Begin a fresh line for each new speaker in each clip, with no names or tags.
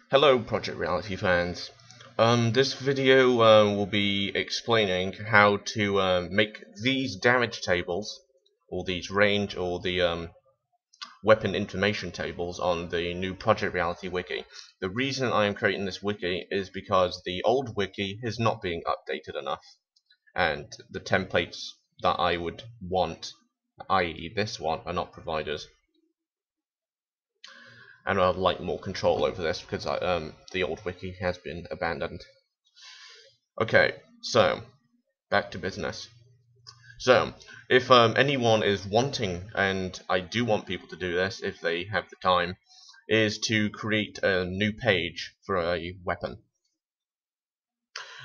Hello Project Reality fans. This video will be explaining how to make these damage tables, or these range, or the weapon information tables on the new Project Reality wiki. The reason I am creating this wiki is because the old wiki is not being updated enough, and the templates that I would want, i.e. this one, are not provided. And I'd like more control over this because the old wiki has been abandoned. Okay, so back to business. So if anyone is wanting, and I do want people to do this if they have the time, is to create a new page for a weapon.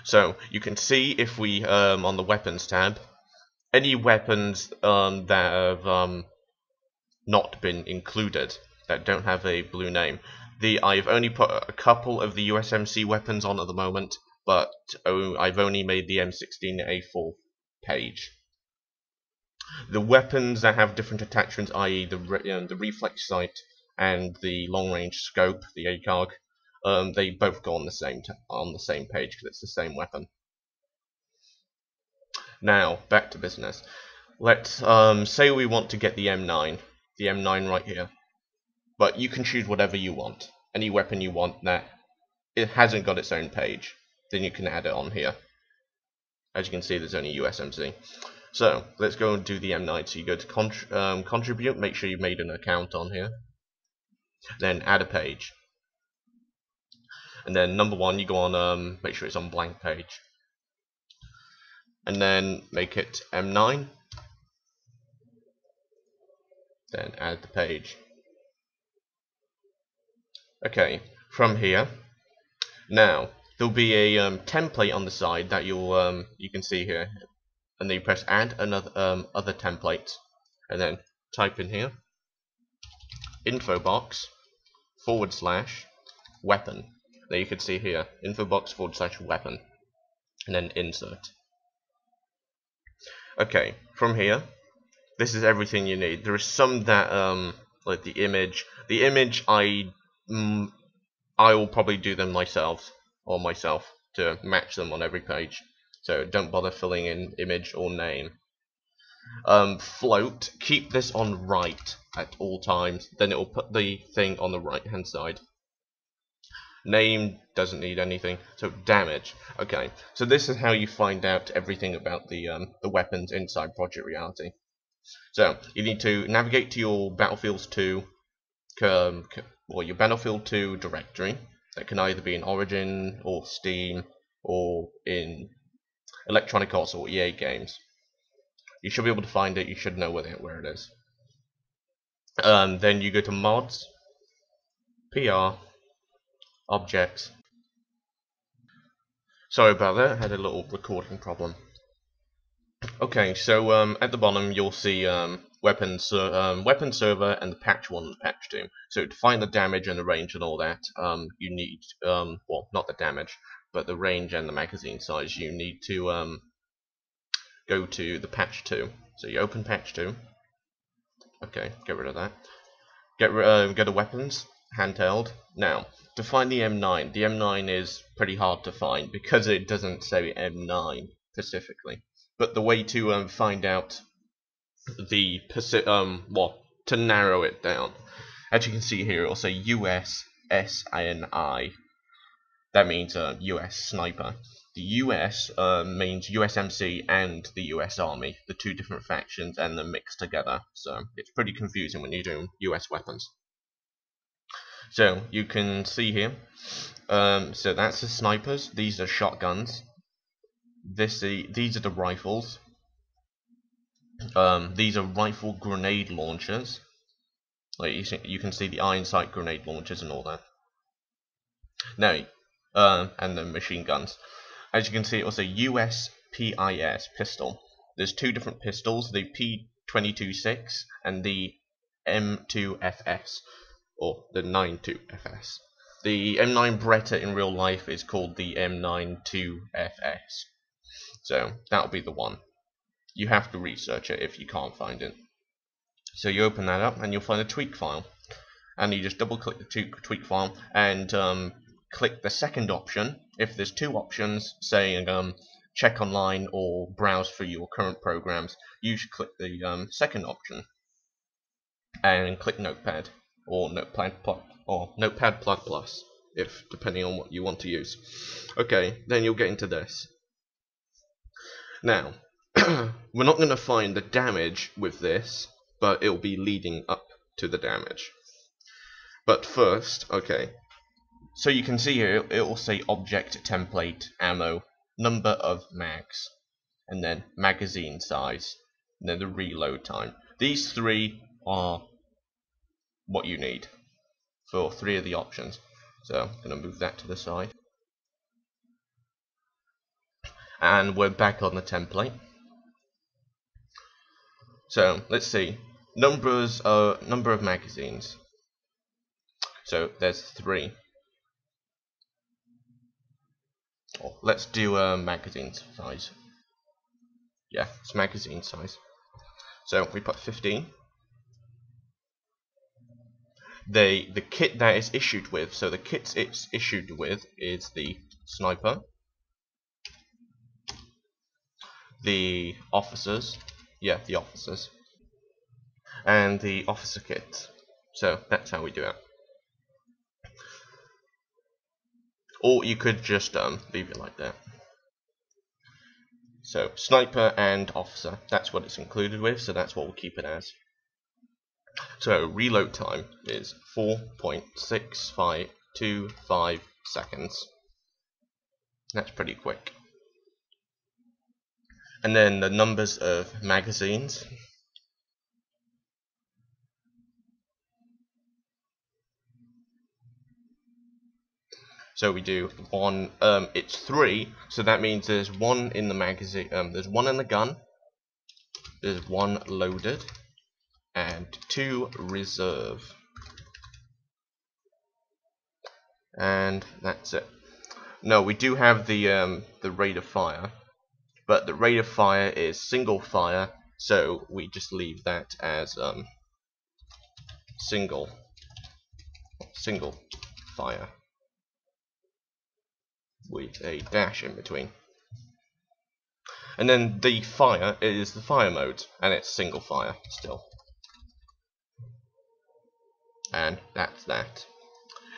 So you can see if we on the weapons tab, any weapons that have not been included, that don't have a blue name. I've only put a couple of the USMC weapons on at the moment, but I've only made the M16A4 page. The weapons that have different attachments, i.e. the reflex sight and the long range scope, the ACOG, they both go on the same page because it's the same weapon. Now back to business. Let's say we want to get the M9 right here. But you can choose whatever you want. Any weapon you want that it hasn't got its own page, then you can add it on here. As you can see, there's only USMC. So let's go and do the M9. So you go to contribute, make sure you've made an account on here. Then add a page. And then number one, you go on, make sure it's on blank page. And then make it M9. Then add the page. Okay, from here, now there'll be a template on the side that you can see here, and then you press add another other template, and then type in here info box / weapon. There you can see here info box / weapon, and then insert. Okay, from here, this is everything you need. There is some that like the image. The image I will probably do them myself to match them on every page. So don't bother filling in image or name. Float, keep this on right at all times, then it will put the thing on the right hand side. Name doesn't need anything. So damage. Okay, so this is how you find out everything about the weapons inside Project Reality. So you need to navigate to your Battlefield 2 or your Battlefield 2 directory. That can either be in Origin or Steam or in Electronic Arts or EA games. You should be able to find it. You should know where it is. Then you go to mods, PR, objects. Sorry about that. I had a little recording problem. Okay, so at the bottom you'll see weapon server and the patch 1 and the patch 2. So to find the damage and the range and all that, you need well, not the damage, but the range and the magazine size. You need to go to the patch 2. So you open patch 2. Okay, get rid of that. Go to weapons, handheld. Now to find the M9 is pretty hard to find because it doesn't say M9 specifically. But the way to find out the to narrow it down, as you can see here, it'll say USSNI. That means US sniper. The US means USMC and the US Army, the two different factions, and they're mixed together. So it's pretty confusing when you're doing US weapons. So you can see here. So that's the snipers. These are shotguns. These are the rifles. These are rifle grenade launchers. Like you can see the iron sight grenade launchers and all that. Now, and the machine guns. As you can see, it was a USPIS pistol. There's two different pistols: the P226 and the M2FS, or the 92FS. The M9 Beretta in real life is called the M92FS. So that'll be the one. You have to research it if you can't find it. So you open that up and you'll find a tweak file, and you just double click the tweak file and click the second option. If there's two options saying check online or browse for your current programs, you should click the second option and click Notepad or Notepad++, if depending on what you want to use. Okay, then you'll get into this. Now, we're not going to find the damage with this, but it'll be leading up to the damage. But first, okay, so you can see here it will say object template ammo, number of mags, and then magazine size, and then the reload time. These three are what you need for three of the options. So I'm going to move that to the side. And we're back on the template. So let's see. Number of magazines. So there's 3. Oh, let's do magazine size. Yeah, it's magazine size. So we put 15. The kit that is issued with, so the kits it's issued with is the sniper, the officers, and the officer kit. So that's how we do it. Or you could just leave it like that. So sniper and officer, that's what it's included with, so that's what we'll keep it as. So reload time is 4.6525 seconds. That's pretty quick. And then the numbers of magazines. So we do one, it's 3, so that means there's 1 in the magazine, there's 1 in the gun, there's 1 loaded, and 2 reserve. And that's it. No, we do have the rate of fire, but the rate of fire is single fire, so we just leave that as single fire with a dash in between. And then the fire is the fire mode, and it's single fire still. And that's that.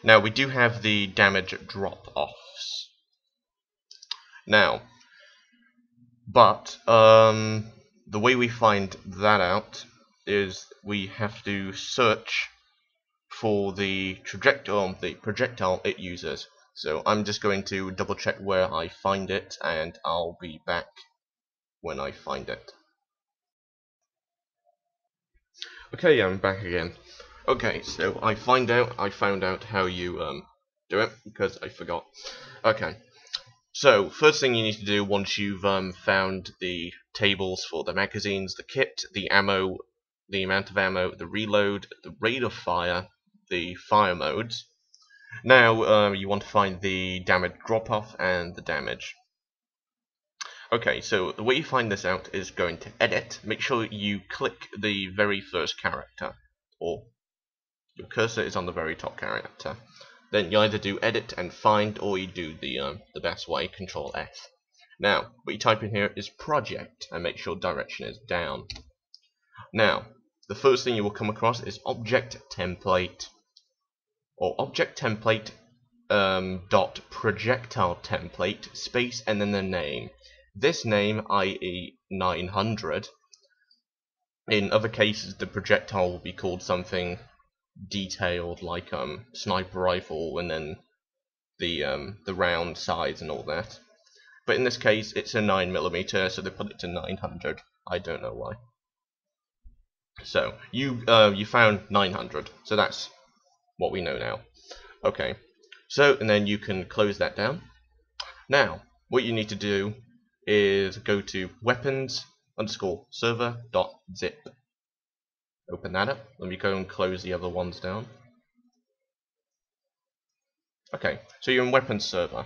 Now we do have the damage drop-offs. Now, but the way we find that out is we have to search for the projectile it uses. So I'm just going to double check where I find it, and I'll be back when I find it. Okay, I'm back again. Okay, so I found out how you do it, because I forgot. Okay, so first thing you need to do once you've found the tables for the magazines, the kit, the ammo, the amount of ammo, the reload, the rate of fire, the fire modes. Now you want to find the damage drop-off and the damage. Okay, so the way you find this out is going to edit. Make sure you click the very first character, or your cursor is on the very top character. Then you either do edit and find, or you do the best way, Control F. Now, what you type in here is project, and make sure direction is down. Now, the first thing you will come across is object template, or object template dot projectile template space and then the name. This name, i.e. 900. In other cases, the projectile will be called something detailed, like sniper rifle, and then the round size and all that. But in this case, it's a 9mm, so they put it to 900. I don't know why. So you found 900, so that's what we know now. Okay, so and then you can close that down. Now, what you need to do is go to weapons_server.zip. Open that up. Let me go and close the other ones down. Okay, so you're in weapons server.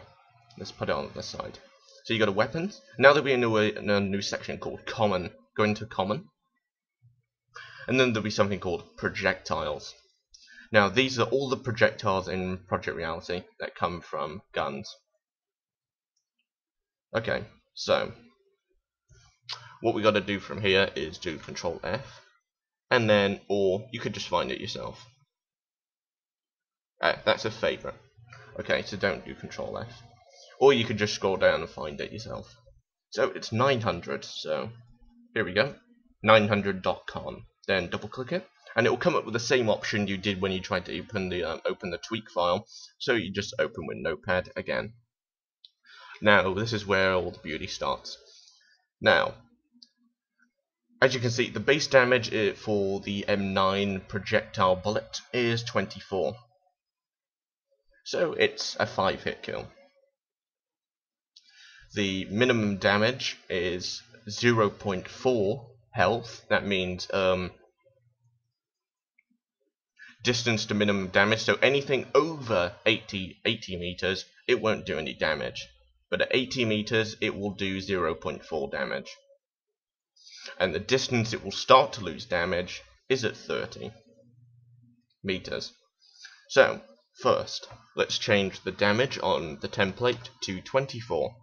Let's put it on this side. So you go to weapons. Now that we're in a new section called common, go into common. And then there'll be something called projectiles. Now these are all the projectiles in Project Reality that come from guns. Okay, so what we got to do from here is do Control F, and then, or you could just find it yourself. That's a favourite. Okay, so don't do Control F. Or you could just scroll down and find it yourself. So it's 900, so here we go, 900.com. Then double click it, and it will come up with the same option you did when you tried to open the tweak file. So you just open with Notepad again. Now this is where all the beauty starts. Now, as you can see, the base damage for the M9 projectile bullet is 24. So it's a 5-hit kill. The minimum damage is 0.4 health. That means distance to minimum damage. So anything over 80 meters, it won't do any damage. But at 80 meters, it will do 0.4 damage. And the distance it will start to lose damage is at 30 meters. So, first, let's change the damage on the template to 24.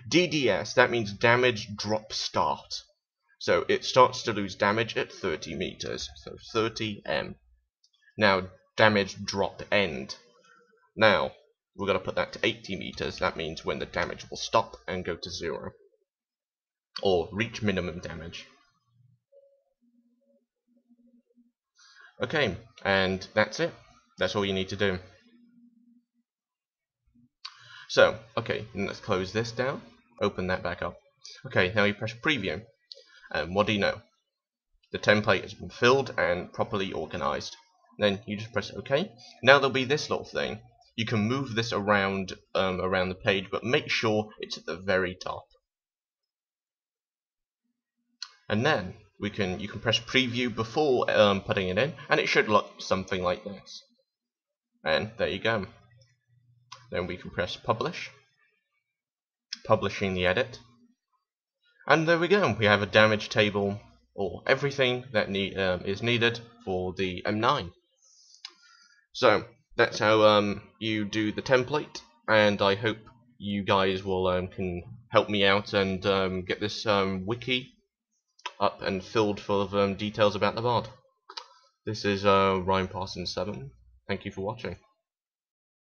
DDS, that means damage drop start. So it starts to lose damage at 30 meters, so 30 Now, damage drop end. Now, we're going to put that to 80 meters. That means when the damage will stop and go to 0. Or reach minimum damage. Okay, and that's it. That's all you need to do. So, okay, let's close this down. Open that back up. Okay, now you press preview. And what do you know? The template has been filled and properly organized. Then you just press OK. Now there'll be this little thing. You can move this around around the page, but make sure it's at the very top. And then you can press preview before putting it in, and it should look something like this. And there you go. Then we can press publish, publishing the edit, and there we go. We have a damage table, or everything that is needed for the M9. So that's how you do the template, and I hope you guys will can help me out and get this wiki up and filled full of details about the mod. This is Ryan Parsons 7. Thank you for watching.